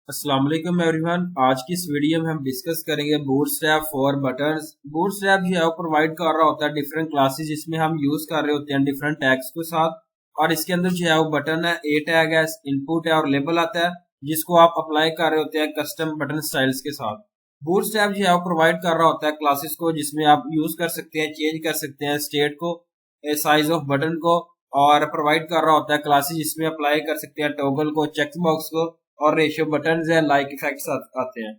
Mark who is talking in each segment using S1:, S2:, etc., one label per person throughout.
S1: अस्सलाम वालेकुम एवरीवन। आज की इस वीडियो में हम डिस्कस करेंगे बूटस्ट्रैप फॉर बटन्स। बूटस्ट्रैप जो है वो प्रोवाइड कर रहा होता है डिफरेंट क्लासेस जिसमें हम यूज कर रहे होते हैं डिफरेंट टैग्स के साथ। और इसके अंदर जो है वो बटन है, ए टैग है, इनपुट है और लेबल आता है जिसको आप अप्लाई कर रहे होते हैं कस्टम बटन स्टाइल्स के साथ। बूटस्ट्रैप जो है वो प्रोवाइड कर रहा होता है क्लासेस को जिसमें आप यूज कर सकते हैं, चेंज कर सकते हैं स्टेट को, साइज ऑफ बटन को, और प्रोवाइड कर रहा होता है क्लासेस जिसमें अप्लाई कर सकते हैं टॉगल को, चेक बॉक्स को, और रेशियो बटन है, लाइक इफेक्ट्स आते हैं।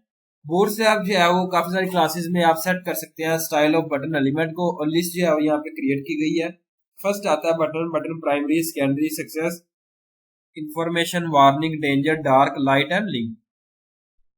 S1: बोर्ड से आप जो है वो काफी सारी क्लासेस में आप सेट कर सकते हैं स्टाइल ऑफ बटन एलिमेंट को, और लिस्ट जो है वो यहाँ पे क्रिएट की गई है। फर्स्ट आता है button, button primary, secondary, success, information, warning, danger, dark, light and link.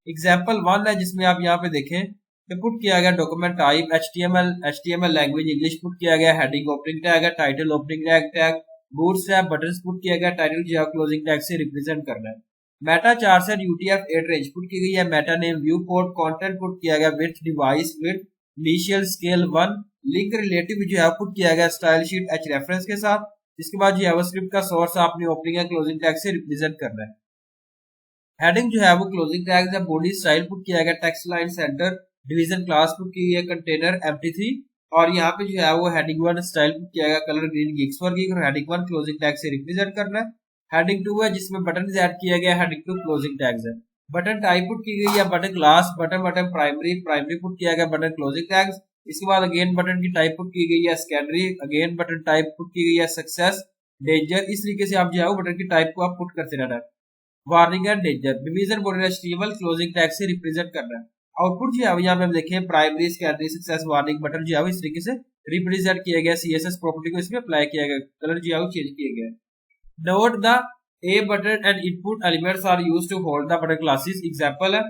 S1: Example 1 है जिसमें आप यहाँ पे देखें कि पुट किया गया document type HTML language English put किया गया, हेडिंग ओपनिंग टैग है, title opening tag, bootstrap buttons put किया गया, टाइटल जो है क्लोजिंग टैग से रिप्रेजेंट करना है। मेटा 4 से UTF-8 रेंज पुट की गई है, meta name, view port, content put किया गया, width, device width, initial scale 1, link relative जो है पुट किया गया स्टाइल शीट एच रेफरेंस के साथ। इसके बाद जावास्क्रिप्ट का सोर्स आपने ओपनिंग या क्लोजिंग टैग से रिप्रेजेंट करना है। हेडिंग जो है वो क्लोजिंग टैग है, बॉडी स्टाइल पुट किया गया, text line centre, division class put की गई है, कंटेनर empty3, और यहाँ पे जो है वो हेडिंग 1 स्टाइल पुट किया गया, colour green gigs for gig, और हेडिंग 1 क्लोजिंग टैग से रिप्रेजेंट करना है। हेडिंग 2 है जिसमें बटन ऐड किया गया, हेडिंग 2 क्लोजिंग टैग्स है। बटन टाइप पुट की गई है, button class, button primary put किया गया, बटन क्लोजिंग टैग्स। इसके बाद अगेन बटन की टाइप पुट की गई है secondary, again button type put की गई है सक्सेस, डेंजर। इस तरीके से आप जो है बटन की टाइप को आप पुट करते रहना है। Warning and danger, division border HTML closing tag से रिप्रेजेंट करना है। आउटपुट जो है यहाँ पे हम देखें primary, secondary, success, warning button जो है इस तरीके से रिप्रेजेंट किया गया, सीएसएस प्रॉपर्टी को इसमें अप्लाई किया गया, कलर जो है चेंज किया गया। Note the a button and input elements are used to hold the button classes. Example है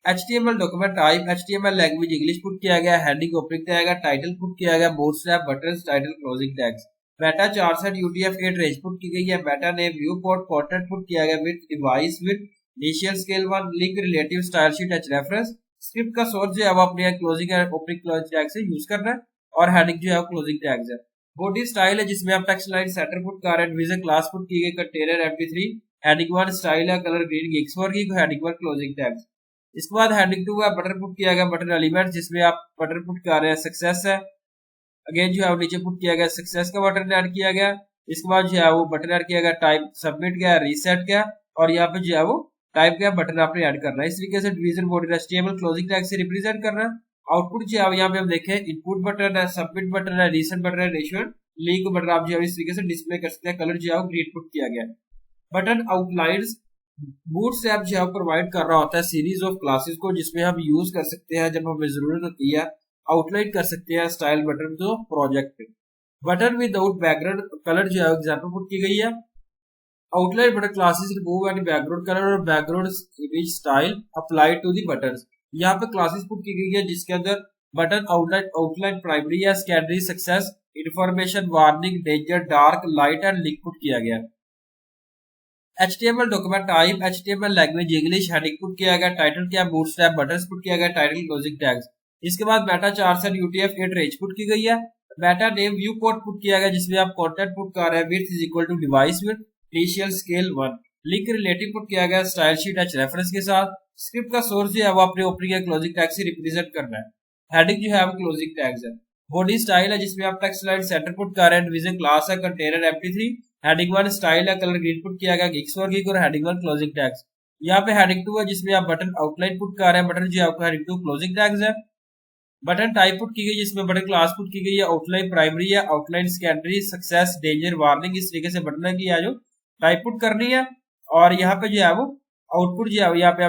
S1: HTML document type, HTML language English put किया गया, हेडिंग ओपनिंग टैग है, टाइटल पुट किया गया, bootstrap buttons, title closing tags. Meta 4 से UTF-8 range put की गई है, meta name, view port, content put किया गया, with device width, initial scale 1, link relative, style sheet H reference. Script का सोर्स जो है वो अपने closing and opening closing tag से यूज करना है, और हेडिंग जो है क्लोजिंग टैग्स है। बॉडी स्टाइल है जिसमें आप टेक्स्ट लाइन सेंटर पुट कर रहे हैं, डिवीजन क्लास पुट की गई, कंटेनर empty3, हेडिंग 1 स्टाइल है, colour green gigs for gig, heading 1 closing tags. इसके बाद हेडिंग 2 है, बटन पुट किया गया, बटन एलिमेंट जिसमें आप बटन पुट कर रहे हैं सक्सेस है, अगेन जो है नीचे पुट किया गया सक्सेस का बटन ऐड किया गया। इसके बाद जो है वो बटन ऐड किया गया, टाइप सबमिट गया, रीसेट गया, और यहाँ पे जो है वो टाइप गया बटन आपने ऐड करना है। इस तरीके से division border HTML closing tag से रिप्रेजेंट करना है। आउटपुट जो है यहाँ पे हम देखें इनपुट बटन है, सबमिट बटन है, रीसेट बटन है, रेशियो लिंक बटन आप जो है इस तरीके से डिस्प्ले कर सकते हैं, कलर जो है ग्रीन पुट किया गया। बटन आउटलाइंस, बूटस्ट्रैप जो है प्रोवाइड कर रहा होता है सीरीज ऑफ क्लासेस को जिसमें हम यूज कर सकते हैं जब हमें जरूरत होती है, आउटलाइन कर सकते हैं स्टाइल बटन को प्रोजेक्ट पे। बटन विदाउट बैकग्राउंड कलर जो है एग्जांपल पुट की गई है, outline button classes remove any background colour और background image style apply to the buttons. यहाँ पे क्लासेस पुट की गई है जिसके अंदर बटन आउटलाइन प्राइमरी या secondary, success, information, warning, danger, dark, light and link put किया गया। HTML document type, HTML language English, heading put किया गया, टाइटल क्या, बूटस्ट्रैप बटन्स पुट किया गया, टाइटल क्लोजिंग टैग्स। इसके बाद मेटा 4 से UTF-8 रेंज पुट की गई है, meta name, view port put किया गया जिसमें आप कंटेंट पुट कर रहे हैं, width is equal to device width, initial scale 1, link relative put किया गया स्टाइल शीट एच रेफरेंस के साथ। स्क्रिप्ट का सोर्स जो है वो अपने ओपनिंग या क्लोजिंग टैग से रिप्रेजेंट करना है। हेडिंग जो है वो क्लोजिंग टैग्स है। बॉडी स्टाइल है जिसमें आप टेक्स्ट लाइन सेंटर पुट कर रहे हैं, डिवीजन क्लास है, कंटेनर empty3, हेडिंग 1 स्टाइल है, कलर ग्रीन पुट किया गया, गिग्स फॉर गिग, और हेडिंग 1 क्लोजिंग टैग्स। यहाँ पे हेडिंग 2 है जिसमें आप बटन आउटलाइन पुट कर रहे हैं, बटन जो आपका हेडिंग 2 क्लोजिंग टैग्स है। बटन टाइप पुट की गई जिसमें बटन क्लास पुट की गई है, आउटलाइन प्राइमरी है, outline secondary, success, danger, warning. इस तरीके से बटन की जो टाइप पुट करनी है, और यहाँ पे जो है वो आउटपुट जो है यहाँ पे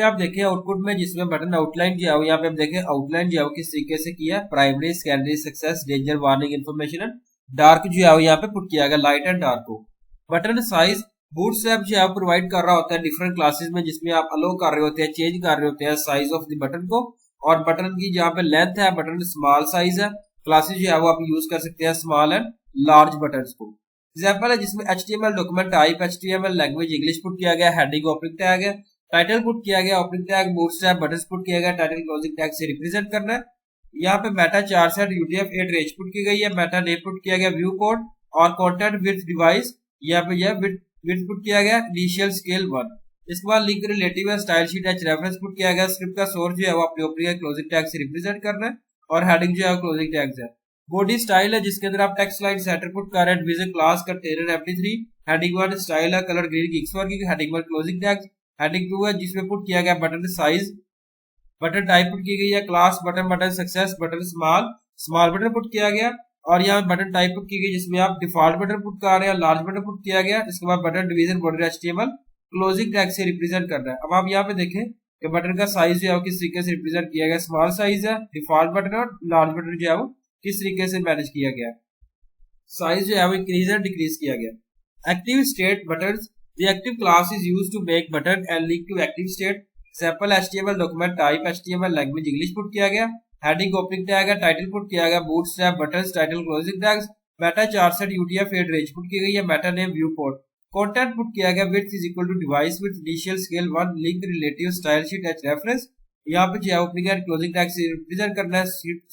S1: आप देखें आउटपुट में जिसमें बटन आउटलाइन जो है यहाँ पे हम देखें आउटलाइन जो है किस तरीके से किया, primary, secondary, success, danger, warning, information, dark जो है यहाँ पे पुट किया गया, लाइट एंड डार्क को। बटन साइज, बूटस्ट्रैप जो है प्रोवाइड कर रहा होता है डिफरेंट क्लासेस में जिसमें आप अलो कर रहे होते हैं, चेंज कर रहे होते हैं साइज ऑफ द बटन को, और बटन की जहाँ पे लेंथ है, बटन स्मॉल साइज है, क्लासेस जो है वो आप यूज कर सकते हैं स्मॉल एंड लार्ज बटन को। एग्जाम्पल है जिसमें HTML document type, HTML language English put किया गया, हेडिंग ओपनिंग टैग है, टाइटल पुट किया गया, opening tag, bootstrap buttons put किया गया, टाइटल क्लोजिंग टैग से रिप्रेजेंट करना है। यहाँ पे मेटा 4 से UTF-8 रेंज पुट की गई है, मेटा नेम पुट किया गया, व्यू कोड, और कंटेंट विद डिवाइस यहाँ पे यह विड्थ पुट किया गया, इनिशियल स्केल 1। इसके बाद लिंक रिलेटिव है, style sheet H reference put किया गया। स्क्रिप्ट का सोर्स जो है वो अपनी ओपनिंग एंड क्लोजिंग टैग से रिप्रेजेंट करना है और हेडिंग जो है क्लोजिंग टैग्स है। बॉडी स्टाइल है जिसके अंदर आप टेक्स्ट लाइन सेटर पुट कर रहे हैं, division class container MD three. Heading 1 style है, colour green geeks working, heading 1 closing tags. Heading 2 है जिसमें पुट किया गया button size, button type put की गई है, class button, button success, button small button put किया गया। और यहाँ बटन टाइप पुट की गई जिसमें आप डिफॉल्ट बटन पुट कर रहे हैं, लार्ज बटन पुट किया गया। इसके बाद button division border HTML closing tag से रिप्रेजेंट कर रहा है। अब आप यहाँ पे देखें कि बटन का साइज जो है किस तरीके से रिप्रेजेंट किया गया, स्मॉल साइज है, डिफॉल्ट बटन और लार्ज बटन जो है वो किस तरीके से मैनेज किया गया, साइज जो है वो इंक्रीज एंड डिक्रीज किया गया। Active state buttons, the active class is used to make button and link to active state. Sample HTML document type HTML language English put किया गया। हेडिंग ओपनिंग टैग है, title put किया गया, bootstrap buttons, title closing tags. Meta charset UTF eight range put की गई है, meta name view port. Content put किया गया, width is equal to device width, initial scale 1, link relative, style sheet H reference. यहाँ पे जो है opening and closing tag से रिप्रेजेंट करना है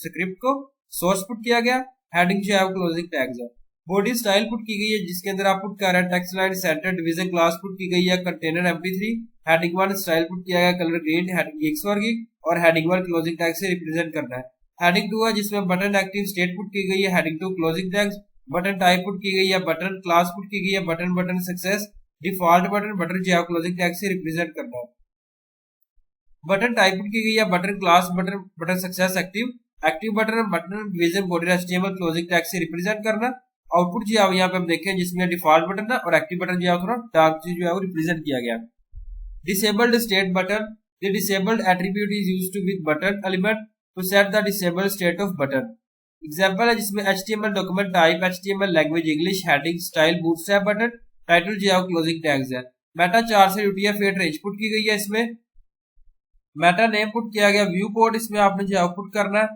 S1: स्क्रिप्ट को। सोर्स पुट किया गया, हेडिंग जो है क्लोजिंग टैग्स है। बॉडी स्टाइल पुट की गई है जिसके अंदर आप पुट कर रहे हैं text line centre, division class put की गई है, container MP3. Heading 1 style put किया गया, colour green, heading gigs working और हेडिंग 1 क्लोजिंग टैग से रिप्रेजेंट करना है। हेडिंग 2 है जिसमें बटन एक्टिव स्टेट पुट की गई है, heading 2 closing tags. Button type put की गई है, बटन क्लास पुट की गई है, button button success, default button, button जो है क्लोजिंग टैग से रिप्रेजेंट करना है। बटन टाइप पुट की गई है, button class, button button success, active button, button division border HTML closing tag से रिप्रेजेंट करना। आउटपुट जो है यहाँ पे हम देखें जिसमें डिफॉल्ट बटन है और एक्टिव बटन जो है थोड़ा डार्क जो है वो रिप्रेजेंट किया गया। Disabled state button, the disabled attribute is used to with button element to set the disabled state of button. Example है जिसमें HTML document type HTML language English, heading style Bootstrap button, title जो है closing tags है। Meta 4 से यूटीएफ-8 range put की गई है, इसमें मेटा नेम पुट किया गया, व्यू पोर्ट इसमें आपने जो है पुट करना है।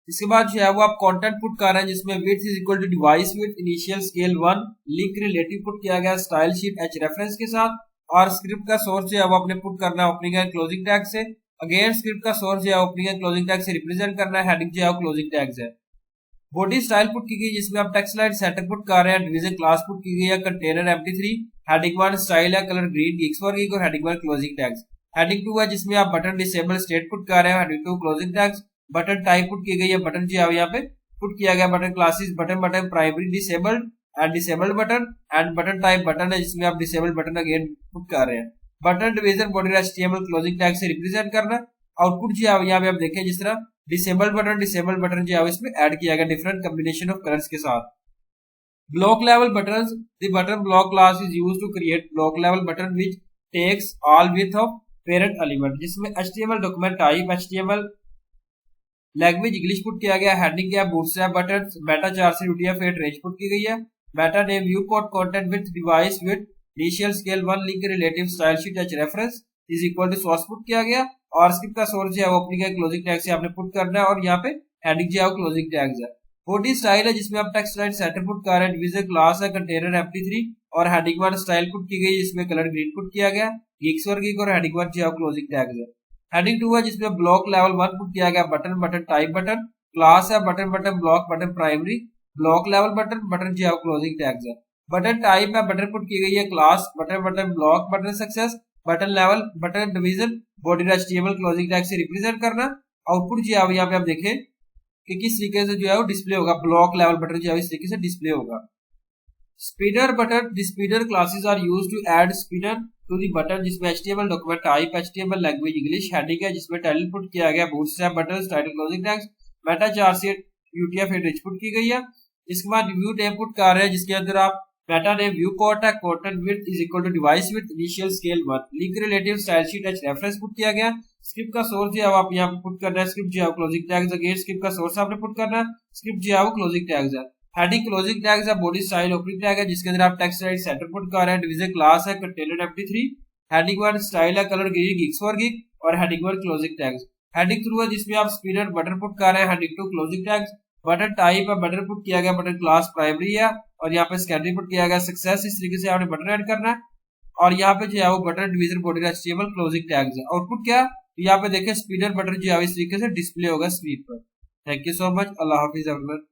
S1: इसके बाद जो है वो आप कंटेंट पुट कर रहे हैं जिसमें width is equal to device width, initial scale 1, link relative put किया गया, स्टाइल शीट एच रेफरेंस के साथ। और स्क्रिप्ट का सोर्स जो है वो आपने पुट करना है ओपनिंग एंड क्लोजिंग टैग से। अगेन स्क्रिप्ट का सोर्स जो है ओपनिंग एंड क्लोजिंग टैग से रिप्रेजेंट करना है, हेडिंग जो है क्लोजिंग टैग्स है। बॉडी स्टाइल पुट की गई जिसमें आप टेक्स्ट लाइन सेटर पुट कर रहे हैं, डिवीजन क्लास पुट की गई है, कंटेनर एमपी3। हेडिंग 1 स्टाइल है, कलर ग्रीन गिग्स वर्किंग और हेडिंग 1 क्लोजिंग टैग्स। हेडिंग 2 है जिसमें आप बटन डिसेबल स्टेट पुट कर रहे हैं, heading 2 closing tags. Button type put की गई है, बटन जो है यहाँ पे पुट किया गया, button classes, button button primary disabled and disabled button and button type button है जिसमें आप डिसेबल्ड बटन अगेन पुट कर रहे हैं। Button division body HTML closing tag से रिप्रेजेंट करना। आउटपुट जो है यहाँ पे आप देखें जिस तरह डिसेबल्ड बटन जो है इसमें ऐड किया गया डिफरेंट कॉम्बिनेशन ऑफ कलर्स के साथ। Block level buttons, the button block class is used to create block level button which takes all width of parent element, जिसमें HTML document type HTML language English put किया गया, heading क्या bootstrap button, Meta 4 से यूटीएफ-8 range put की गई है। Meta name view port, content with device with, initial scale 1, link relative, style sheet H reference is equal to source put किया गया। और स्क्रिप्ट का सोर्स जो है वो ओपनिंग एंड क्लोजिंग टैग से आपने पुट करना है और यहाँ पे हेडिंग जो है क्लोजिंग टैग्स है। बॉडी स्टाइल है जिसमें आप टेक्स्ट लाइन सेटर पुट कर रहे हैं, डिवीजन क्लास है, कंटेनर एमपी3 और हेडिंग 1 स्टाइल पुट की गई जिसमें कलर ग्रीन पुट किया गया, गिग्स वर्किंग और हेडिंग 1 जो है क्लोजिंग टैग्स है। हेडिंग 2 है जिसमें ब्लॉक लेवल 1 पुट किया गया, button button type button, class है, button button block button primary, block level button, button जो है क्लोजिंग टैग्स है। बटन टाइप है, बटन पुट की गई है, class, button button block button success, button level, button division body HTML closing tag से represent करना। आउटपुट जो है यहाँ पे आप देखें कि किस तरीके से जो है वो डिस्प्ले होगा, ब्लॉक लेवल बटन जो है इस तरीके से डिस्प्ले होगा। Spinner button, the spinner classes are used to add spinner to the button, जिसमें HTML document type HTML language English, heading है जिसमें टाइटल पुट किया गया, Bootstrap button, title closing tags. Meta 4 से यूटीएफ-8 रेंज पुट की गई है। इसके बाद व्यू नेम पुट कर रहे हैं जिसके अंदर आप मेटा नेम व्यू पोर्ट है, content width is equal to device width, initial scale 1, link relative, style sheet H reference put किया गया। स्क्रिप्ट का सोर्स जो है आप यहाँ पे पुट करना है, स्क्रिप्ट जो है क्लोजिंग टैग्स, अगेन स्क्रिप्ट का सोर्स आपने पुट करना है, स्क्रिप्ट जो है वो क्लोजिंग टैग्स है। हेडिंग क्लोजिंग टैग्स है, बॉडी स्टाइल ओपनिंग टैग है जिसके अंदर आप टेक्स्ट लाइन सेटर पुट कर रहे हैं, डिवीजन क्लास है, कंटेनर एमपी3। हेडिंग 1 स्टाइल है, कलर ग्रीन गिग्स वर्किंग और हेडिंग 1 क्लोजिंग टैग्स। हेडिंग 2 है जिसमें आप स्पिनर बटन पुट कर रहे हैं, heading 2 closing tags. Button type है, बटन पुट किया गया, बटन क्लास प्राइमरी है और यहाँ पे स्कैनरी पुट किया गया, सक्सेस, इस तरीके से आपने बटन ऐड करना है। और यहाँ पे जो है वो button division body HTML closing tags है। आउटपुट क्या, यहाँ पे देखें स्पिनर बटन जो है इस तरीके से डिस्प्ले होगा स्क्रीन पर। Thank you so much, Allah Hafiz everyone.